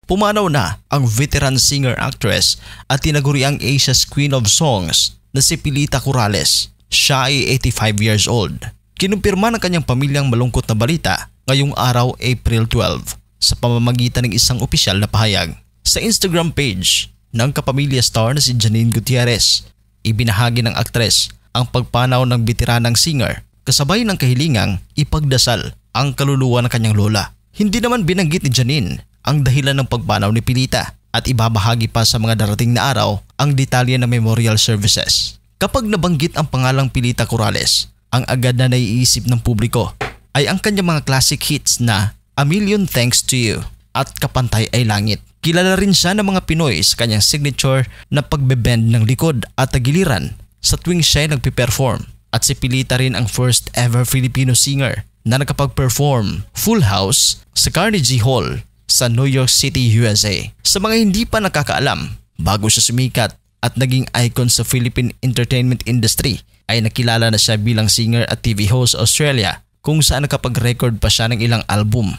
pumanaw na ang veteran singer-actress at tinaguriang Asia's Queen of Songs na si Pilita Corrales. Siya ay 85 years old. Kinumpirma ng kanyang pamilyang malungkot na balita ngayong araw April 12 sa pamamagitan ng isang opisyal na pahayag. Sa Instagram page ng kapamilya star na si Janine Gutierrez, ibinahagi ng aktres ang pagpanaw ng veteranang singer kasabay ng kahilingang ipagdasal ang kaluluwa ng kanyang lola. Hindi naman binanggit ni Janine ang dahilan ng pagpanaw ni Pilita at ibabahagi pa sa mga darating na araw ang detalye ng memorial services. Kapag nabanggit ang pangalang Pilita Corrales, ang agad na naiisip ng publiko ay ang kanyang mga classic hits na A Million Thanks to You at Kapantay ay Langit. Kilala rin siya ng mga Pinoy sa kanyang signature na pagbebend ng likod at tagiliran sa tuwing siya ay nagpiperform. At si Pilita rin ang first ever Filipino singer na nakapag-perform full house sa Carnegie Hall sa New York City, USA. Sa mga hindi pa nakakaalam, bago siya sumikat at naging icon sa Philippine entertainment industry, ay nakilala na siya bilang singer at TV host sa Australia kung saan nakapag-record pa siya ng ilang album.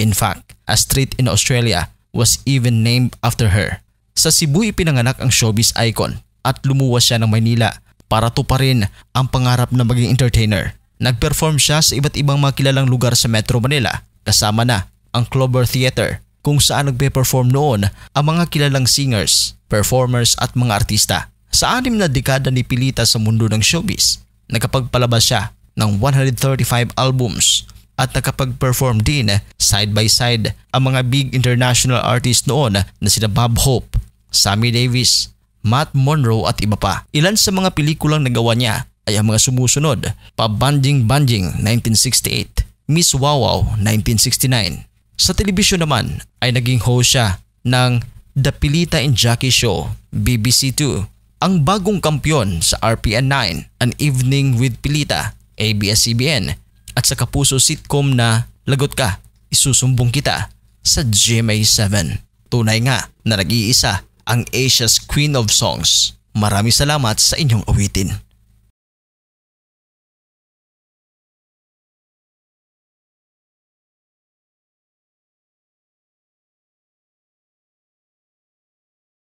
In fact, a street in Australia was even named after her. Sa Cebu ipinanganak ang showbiz icon at lumuwas siya ng Maynila para tuparin ang pangarap na maging entertainer. Nag-perform siya sa iba't ibang mga kilalang lugar sa Metro Manila kasama na ang Clover Theater kung saan nagpe-perform noon ang mga kilalang singers, performers at mga artista. Sa 6 na dekada ni Pilita sa mundo ng showbiz, nakapagpalabas siya ng 135 albums at nakapag-perform din side by side ang mga big international artists noon na sina Bob Hope, Sammy Davis, Matt Monroe at iba pa. Ilan sa mga pelikulang nagawa niya ay ang mga sumusunod: Pabanjing Banjing 1968, Miss Wow Wow 1969. Sa telebisyon naman ay naging host siya ng The Pilita and Jackie Show, BBC2, ang bagong kampyon sa RPN 9, An Evening with Pilita, ABS-CBN, at sa kapuso sitcom na Lagot Ka, Isusumbong Kita sa GMA7. Tunay nga na nag-iisa ang Asia's Queen of Songs. Maraming salamat sa inyong awitin.